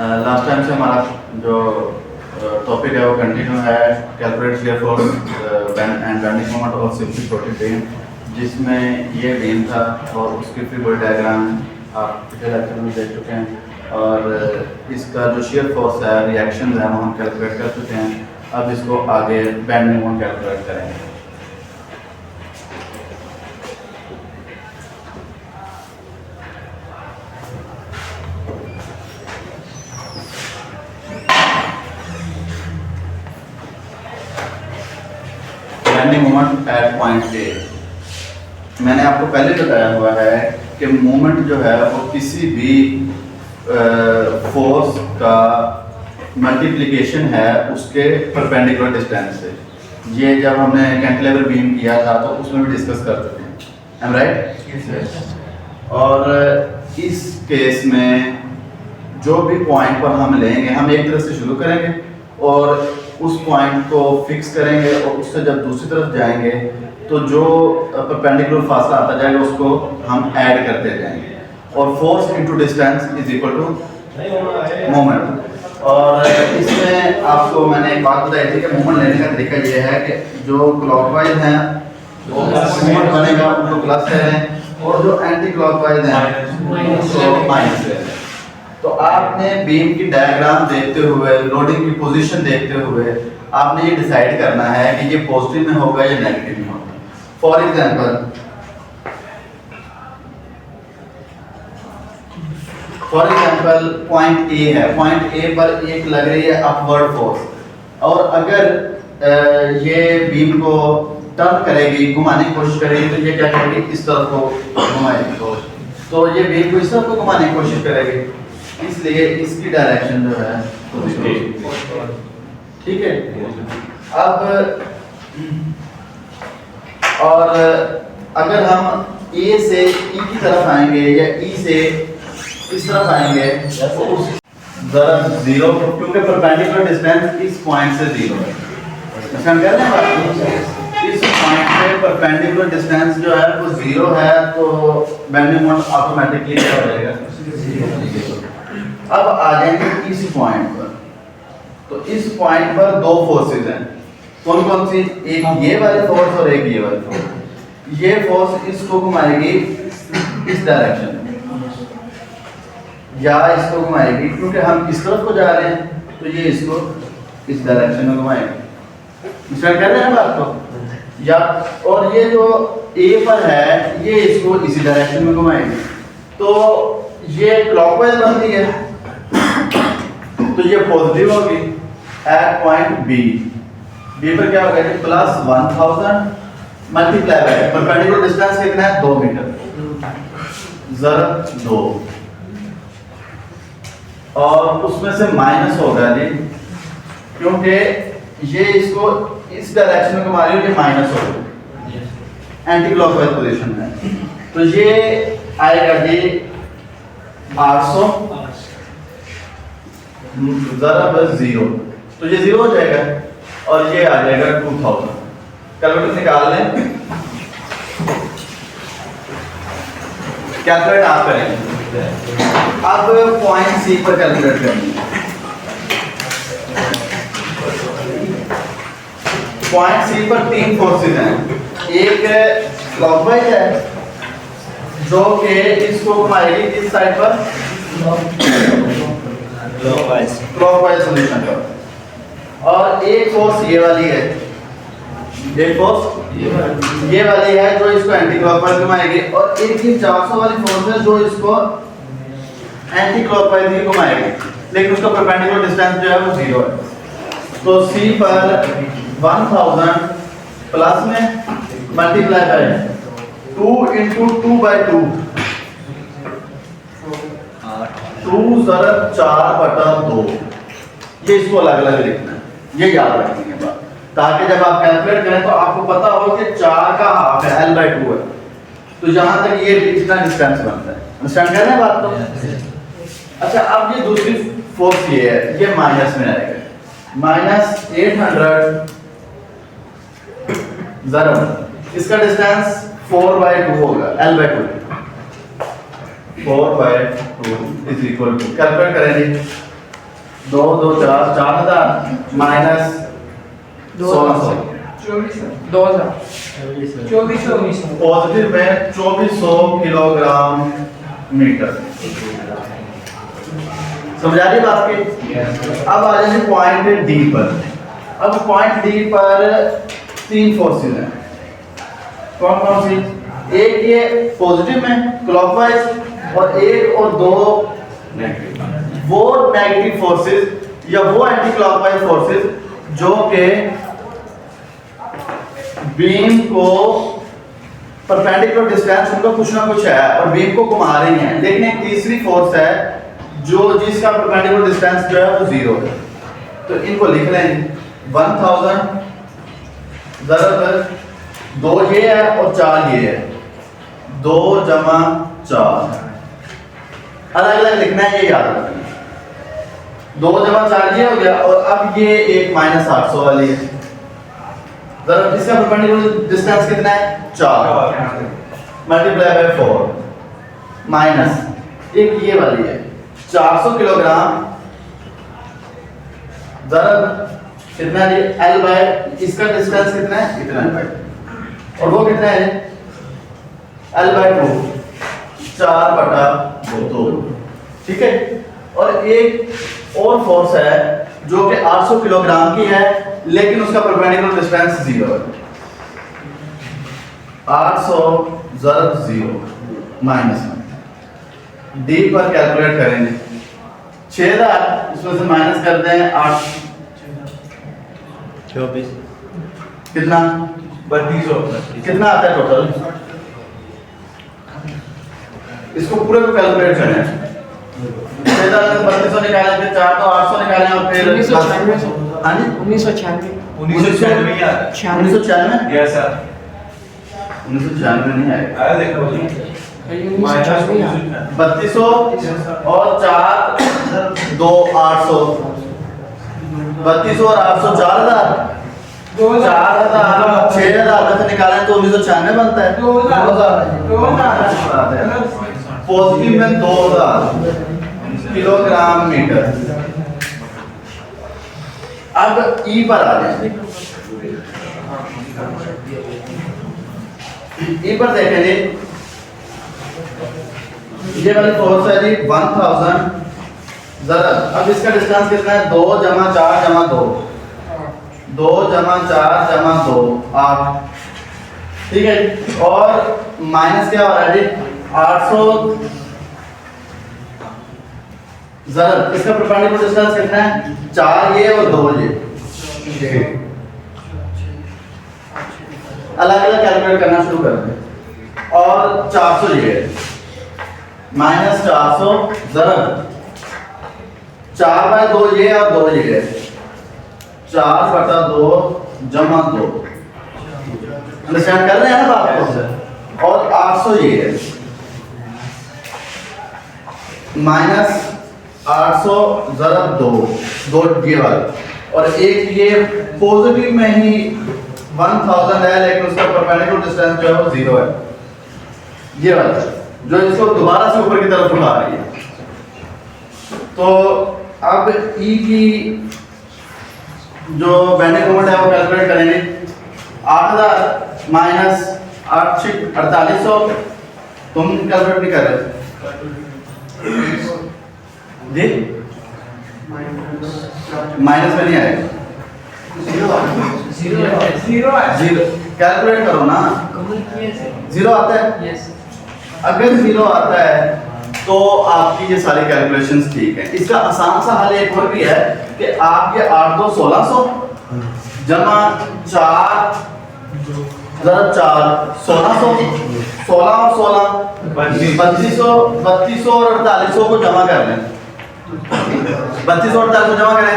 Last time से हमारा जो टॉपिक है वो कंटिन्यू है, calculate shear force and bending moment of simply छोटी बीम, जिसमें ये बीम था और उसकी फ्री बॉडी डायग्राम आप पिछले लेक्चर में देख चुके हैं और इसका जो शियर फोर्स है, रिएक्शन है, वो हम कैलकुलेट कर चुके हैं। अब इसको आगे बेंडिंग मोमेंट कैलकुलेट करेंगे। Bending moment at point A, मैंने आपको पहले बताया हुआ है कि मोमेंट जो है वो किसी भी फोर्स का मल्टीप्लिकेशन है उसके परपेंडिकुलर डिस्टेंस से। ये जब हमने कैंटिलीवर बीम किया था तो उसमें भी डिस्कस कर चुके हैं, एम राइट। और इस केस में जो भी पॉइंट पर हम लेंगे, हम एक तरफ से शुरू करेंगे और उस पॉइंट को फिक्स करेंगे और उससे जब दूसरी तरफ जाएंगे तो जो परपेंडिकुलर फासला आता जाएगा उसको हम ऐड करते जाएंगे और force into distance is equal to moment. और इसमें आपको मैंने एक बात बताई थी कि मोमेंट लेने का तरीका ये है कि जो क्लॉकवाइज हैं वो मोमेंट बनेगा, उनको प्लस ले लें, और जो एंटी क्लॉकवाइज हैं उसको माइनस ले लें। तो आपने बीम की डायग्राम देखते हुए, लोडिंग की पोजीशन देखते हुए आपने ये डिसाइड करना है कि ये पॉजिटिव में होगा या नेगेटिव में होगा। फॉर एग्जांपल पॉइंट ए है, पॉइंट ए पर एक लग रही है अपवर्ड फोर्स और अगर ये बीम को टर्न करेगी, घुमाने की कोशिश करेगी तो ये क्या करेगी, इस तरफ को घुमाएगी, तो ये बीम को इस तरफ को घुमाने की कोशिश करेगी, इसलिए इसकी डायरेक्शन जो है ठीक है। अब और अगर हम ए से ई की तरफ आएंगे या ई से इस तरफ आएंगे तो उस जरा जीरो, क्योंकि परपेंडिकुलर डिस्टेंस इस पॉइंट से जीरो है, समझ गए ना बात। इस पॉइंट से परपेंडिकुलर डिस्टेंस जो है वो जीरो है तो बेंडिंग मोमेंट ऑटोमेटिकली क्या हो जाएगा, अब आ जाएंगे इस पॉइंट पर। तो इस पॉइंट पर दो फोर्सेस हैं, कौन कौन सी, एक ये वाली फोर्स और एक ये वाली फोर्स। ये फोर्स इसको घुमाएगी इस डायरेक्शन में या इसको घुमाएगी, क्योंकि हम इस तरफ को जा रहे हैं तो ये इसको इस डायरेक्शन में घुमाएगी। समझ कर रहे हैं बात को, या और ये जो ए पर है ये इसको इसी डायरेक्शन में घुमाएगी, तो ये क्लॉकवाइज बनती है तो ये पॉजिटिव होगी एट पॉइंट बी। बी पर क्या होगा, plus 1000 multiply by perpendicular distance कितना है, 2 मीटर, ज़रब 2, और उसमें से माइनस होगा जी, क्योंकि ये इसको इस डायरेक्शन में घुमा रही है, ये माइनस होगा एंटी क्लॉकवाइज पोजीशन में, तो ये आएगा जी 800 ज़रब 0, तो ये 0 हो जाएगा और ये आ जाएगा 2000। कैलकुलेटर निकाल लें, कैलकुलेट आप करेंगे। अब पॉइंट सी पर कैलकुलेट करेंगे। पॉइंट सी पर 3 फोर्सेस हैं, एक क्लॉकवाइज है जो कि इसको घुमाएगी इस साइड पर क्लॉकवाइज सोल्यूशन पर, और एक फोर्स ये वाली है, एक फोर्स ये वाली है जो इसको एंटी क्लॉकवाइज घुमाएगी, और एक ही 400 वाली फोर्स है जो इसको एंटी क्लॉकवाइज ही घुमाएगी, लेकिन उसका परपेंडिकुलर डिस्टेंस जो है वो 0 है। तो सी पर 1000 प्लस में मल्टीप्लाई बाय 2 इंटू 2/2, 2 ज़रब 4/2, ये इसको अलग अलग लिखना है, ये याद रखनी है बात, ताकि जब आप कैलकुलेट करें तो आपको पता हो कि 4 का हाफ है, L/2 है, तो यहाँ तक ये इतना डिस्टेंस बनता है। अंडरस्टैंड कर रहे हैं बात तो। अच्छा, अब ये दूसरी फोर्स ये है, ये माइनस में आएगा, -800 ज़रब, इसका डिस्टेंस 4/2 होगा, L/2, 4/2 is equal to, calculate करेंगे 2 2 4 4000 माइनस 1600 पॉजिटिव में 2400 किलोग्राम मीटर। समझा रही बात की? अब आ जाए पॉइंट डी पर। अब पॉइंट डी पर 3 फोर्सेस हैं। कौन कौन सी? एक ये पॉजिटिव में क्लॉकवाइज और 1 और 2 वो नेगेटिव फोर्सेस या वो एंटी क्लॉकवाइज फोर्सेस जो के बीम को परपेंडिकुलर डिस्टेंस उनका कुछ ना कुछ है और बीम को घुमा रही है। लेकिन एक तीसरी फोर्स है जो जिसका परपेंडिकुलर डिस्टेंस जो है वो 0 है। तो इनको लिख लेंगे 1000 ज़रब 2 ये है और 4 ये है। 2 जमा 4 अलग अलग लिखना है, ये याद रखना। 2 जमा 4 ये हो गया और अब ये एक माइनस 800 वाली है। जरा इसका परपेंडिकुलर डिस्टेंस कितना है? 4 मल्टीप्लाई बाय 4 माइनस एक ये वाली है 400 किलोग्राम। जरा कितना है? L बाय इसका डिस्टेंस कितना है? इतना है और वो कितना है? L by 2 4/2। ठीक है। और एक और फोर्स है जो कि 800 किलोग्राम की है लेकिन उसका परपेंडिकुलर डिस्टेंस 0 है। 800 ज़रब 0 माइनस डी पर कैलकुलेट करेंगे 6000 इसमें से माइनस कर दें 8 24 कितना 3200 कितना आता है टोटल? इसको पूरे को कैलकुलेट करें। 3200 निकालें फिर 4 तो 800 निकालें और फिर 1996 यस सर 1996 नहीं आएगा। आया देखो 3200 और 4 2 800 3200 और 800 4000 4000 6000 में से निकालें तो 1996 बनता है। 2000 पॉजिटिव में 2000 किलोग्राम मीटर। अब ई पर आ जाए। ई पर देखें जी ये वाली फोर्स है जी 1000 जरा। अब इसका डिस्टेंस कितना है? 2 जमा 4 जमा 2 2 जमा 4 जमा 2 8। ठीक है। और माइनस क्या हो रहा है जी? 800 जरा। इसका परपेंडिकुलर डिस्टेंस कितना है? 4 ये और 2 ये। अलग अलग कैलकुलेट करना शुरू कर दें। और 400 ये माइनस 400 जरा 4/2 ये और 2 ये 4/2 जमा 2। अंडरस्टैंड कर रहे हैं ना आपको? और 800 ये है माइनस 800 ज़रब 2 ये वाला और एक ये पॉजिटिव में ही 1000 है लेकिन उसका परपेंडिकुलर डिस्टेंस जो है वो 0 है। ये वाला जो इसको दोबारा से ऊपर की तरफ उठा रही है। तो अब ई की जो बेंडिंग मोमेंट है वो कैलकुलेट करेंगे। 8000 माइनस 4800 तुम कैलकुलेट नहीं कर रहे जी? माइनस में नहीं आएगा। जीरो कैलकुलेट करो ना। 0 आता है। अगर 0 आता है तो आपकी ये सारी कैलकुलेशंस ठीक है। इसका आसान सा हल एक और भी है कि आप ये 8 2 1600 जमा 4 ज़रब 4 1600 16 और 16 3200 और 4800 को जमा कर लें। 3200 और 4800 जमा करें।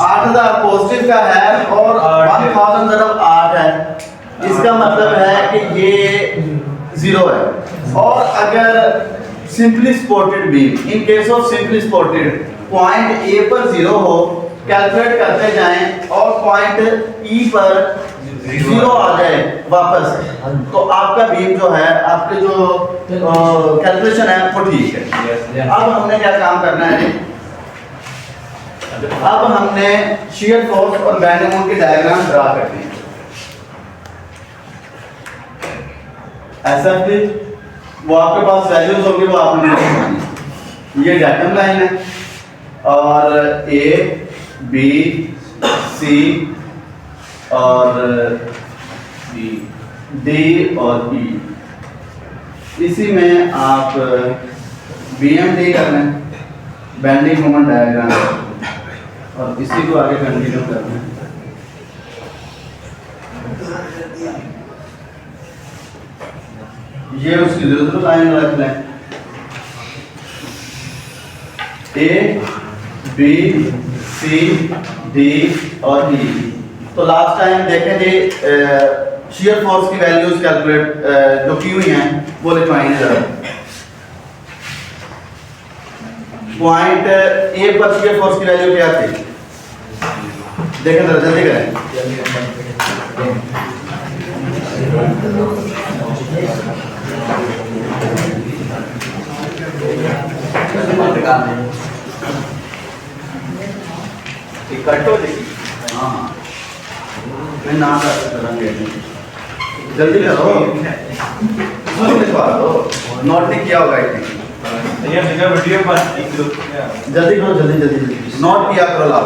8000 पॉजिटिव का है और 1000 ज़रब 8 है। इसका मतलब है कि ये 0 है। और अगर simply supported beam in case of simply supported point A पर 0 हो कैलकुलेट करते जाएं और पॉइंट ई पर जीरो आ जाए वापस, तो आपका बीम जो है, आपके जो कैलकुलेशन है वो ठीक है। अब हमने क्या काम करना है, अब हमने शियर फोर्स और बेंडिंग मोमेंट की डायग्राम ड्रा करनी है। ऐसा कि वो आपके पास वैल्यूज होंगी, वो आपने लिखनी। ये डायग्राम लाइन है और ए बी सी और डी और ई, इसी में आप BMD करना है, बेंडिंग मोमेंट डायग्राम, और इसी को आगे कंटिन्यू करना है। ये उसकी जरूरत लाइन रख लें, ए बी सी डी और ई। तो लास्ट टाइम देखें जी शियर फोर्स की वैल्यूज कैलकुलेट जो की हुई हैं वो लिखवाएंगे जरा। पॉइंट ए पर शियर फोर्स की वैल्यू क्या थी, देखें जरा जल्दी करें। कटो देखिए, हाँ मैं ना करेंगे, जल्दी करो, नोट नहीं किया होगा इतनी, जल्दी करो, जल्दी जल्दी नोट किया करो लाभ।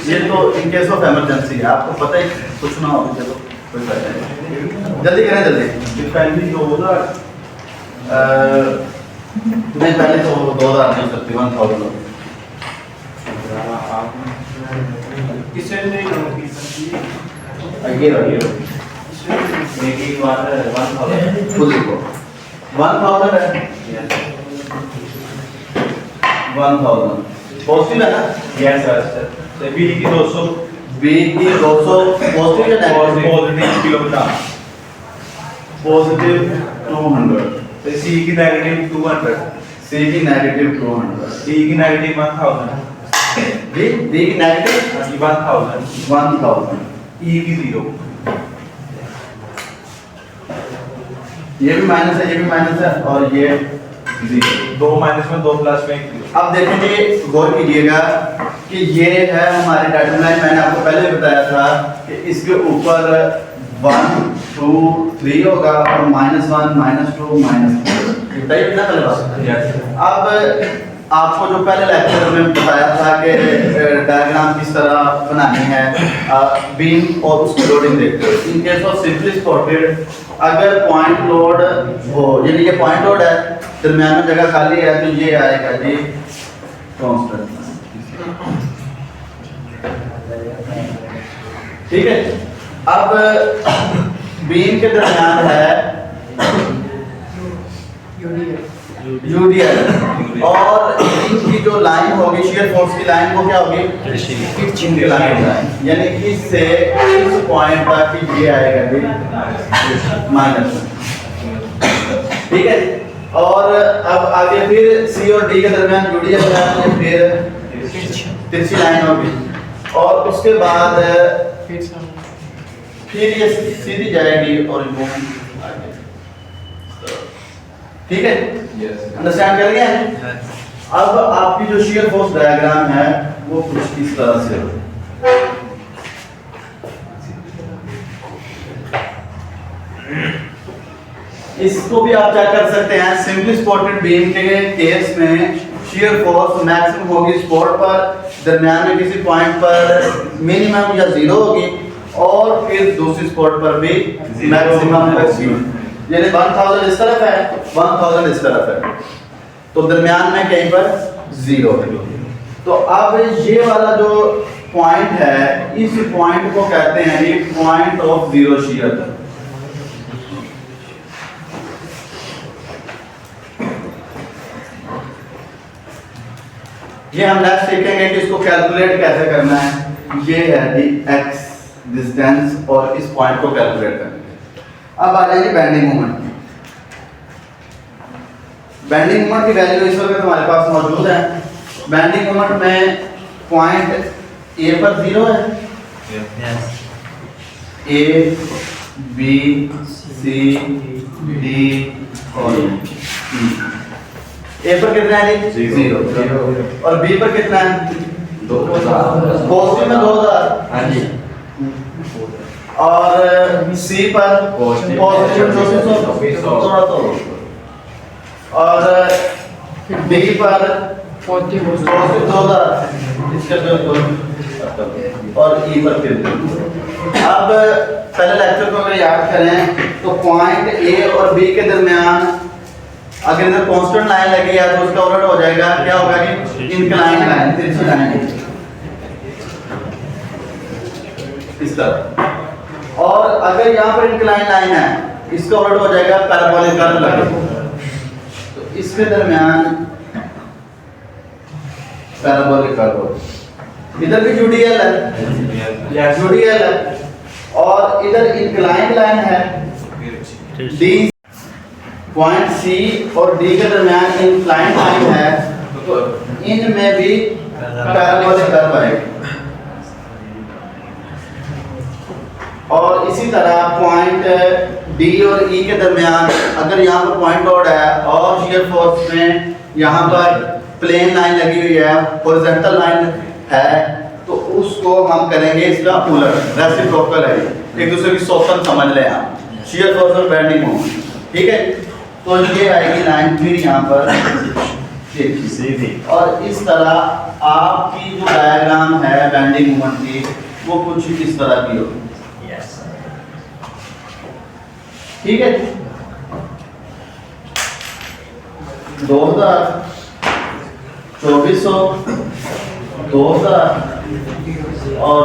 ये तो इन केस ऑफ इमरजेंसी है, आपको पता ही कुछ ना हो, चलो कोई फायदा नहीं, जल्दी करें जल्दी। पहली जो होगा नहीं, पहले तो 2000 नहीं हो सकती, 1000 किसे नहीं होगी ये रहिए, मेरी बात 1000 खुद लिखो 1000 है, 1000 पॉजिटिव है ना? यस सर, तो बी की 200, बी की 200 पॉजिटिव या नेगेटिव? पॉजिटिव किलोमीटर, पॉजिटिव 200, तो सी की नेगेटिव 200, सी की नेगेटिव 200, डी की नेगेटिव 1000, डी की नेगेटिव 1000, ई की 0। ये भी माइनस है, ये भी माइनस है, और ये 0, 2 माइनस में 2 प्लस में 1। अब देखेंगे, गौर कीजिएगा कि ये है हमारी डाटा लाइन। मैंने आपको पहले बताया था कि इसके ऊपर 1 2 3 होगा और -1 -2 -4, बताइए ना पहले बात। अब आपको जो पहले लेक्चर में बताया था कि डायग्राम किस तरह बनानी है, बीम और उसकी लोडिंग देखते हो। In case of simply spotted, अगर पॉइंट लोड हो, यानी ये पॉइंट लोड है, दरम्यान में जगह खाली है, तो ये आएगा जी कांस्टेंट, ठीक है। अब बीम के दरम्यान है यूडीएल, और इनकी जो लाइन होगी शियर फोर्स की लाइन, वो क्या होगी, तिरछी लाइन, यानी इससे इस पॉइंट तक ये आएगा जी माइनस, ठीक है। और अब आगे फिर सी और डी के दरमियान यूडीएल है, फिर तिरछी लाइन होगी, और उसके बाद फिर ये सीधी जाएगी और वो आगे, ठीक है, अंडरस्टैंड कर गए? अब आपकी जो शियर फोर्स डायग्राम है वो कुछ इस तरह से हो, इसको भी आप चेक कर सकते हैं। सिंपली सपोर्टेड बीम के केस में शियर फोर्स मैक्सिमम होगी सपोर्ट पर, दरमियान में किसी पॉइंट पर मिनिमम या 0 होगी, और फिर दूसरी सपोर्ट पर भी मैक्सिमम होगी, यानी 1000 इस तरफ है, 1000 इस तरफ है, तो दरमियान में कहीं पर 0 है। तो अब ये वाला जो पॉइंट है, इस पॉइंट को कहते हैं ये पॉइंट ऑफ 0 शियर। ये हम नेक्स्ट सीखेंगे कि इसको कैलकुलेट कैसे करना है। ये है दी x डिस्टेंस, और इस पॉइंट को कैलकुलेट करना है। अब आ जाएगी बेंडिंग मोमेंट। बेंडिंग मोमेंट की वैल्यू इस वक्त हमारे पास मौजूद है। बेंडिंग मोमेंट में पॉइंट ए पर 0 है, ए बी सी डी और ई। ए पर कितना है जी? 0 और बी पर कितना है? 2000। पॉजिटिव में 2000। हाँ जी। और सी पर पॉजिटिव 2400 थोड़ा तो। और डी पर पॉजिटिव 2000 इसका बिल्कुल। और ई पर फिर अब पहले लेक्चर को अगर याद करें तो पॉइंट ए और बी के दरमियान अगर इधर कांस्टेंट लाइन लगी है तो उसका उलट हो जाएगा, क्या होगा कि इंक्लाइन लाइन, तिरछी लाइन इस तरह। और अगर यहाँ पर इंक्लाइन लाइन है इसका उलट हो जाएगा पैराबोलिक कर्व लगे। तो इसके दरमियान पैराबोलिक कर्व, इधर भी यूडीएल है, यूडीएल है और इधर इंक्लाइन लाइन है डी। पॉइंट सी और डी के दरमियान इंक्लाइन लाइन है तो इनमें भी पैराबोलिक कर्व आएगा। और इसी तरह पॉइंट डी और ई के दरमियान अगर यहाँ पर पॉइंट लोड है और शियर फोर्स में यहाँ पर प्लेन लाइन लगी हुई है, हॉरिजॉन्टल लाइन है, तो उसको हम करेंगे इसका उलट, रेसिप्रोकल है, एक दूसरे की सोतन समझ लें आप, शियर फोर्स और बेंडिंग मोमेंट। ठीक है, तो ये आएगी लाइन फिर यहाँ पर सीधी। और इस तरह आपकी जो डायग्राम है बेंडिंग मोमेंट की वो कुछ इस तरह की होगी। ठीक है, 2000 2400 2000 और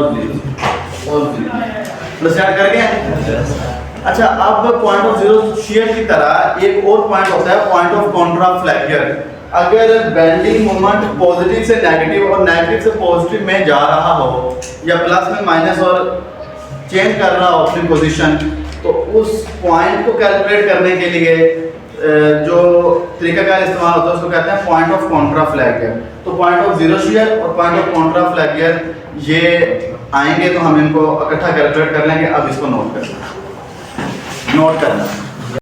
0 प्लस ऐड कर गए। अच्छा, अब पॉइंट ऑफ जीरो शियर की तरह एक और पॉइंट होता है पॉइंट ऑफ कॉन्ट्रा फ्लैक्चर। अगर बेंडिंग मोमेंट पॉजिटिव से नेगेटिव और नेगेटिव से पॉजिटिव में जा रहा हो या प्लस में माइनस और चेंज कर रहा हो अपनी पोजीशन, तो उस पॉइंट को कैलकुलेट करने के लिए जो तरीकाकार इस्तेमाल होता है उसको कहते हैं पॉइंट ऑफ कॉन्ट्रा फ्लैक्चर। तो पॉइंट ऑफ जीरो शियर और पॉइंट ऑफ कॉन्ट्रा फ्लैक्चर ये आएंगे तो हम इनको इकट्ठा कैलकुलेट कर लेंगे। अब इसको नोट करना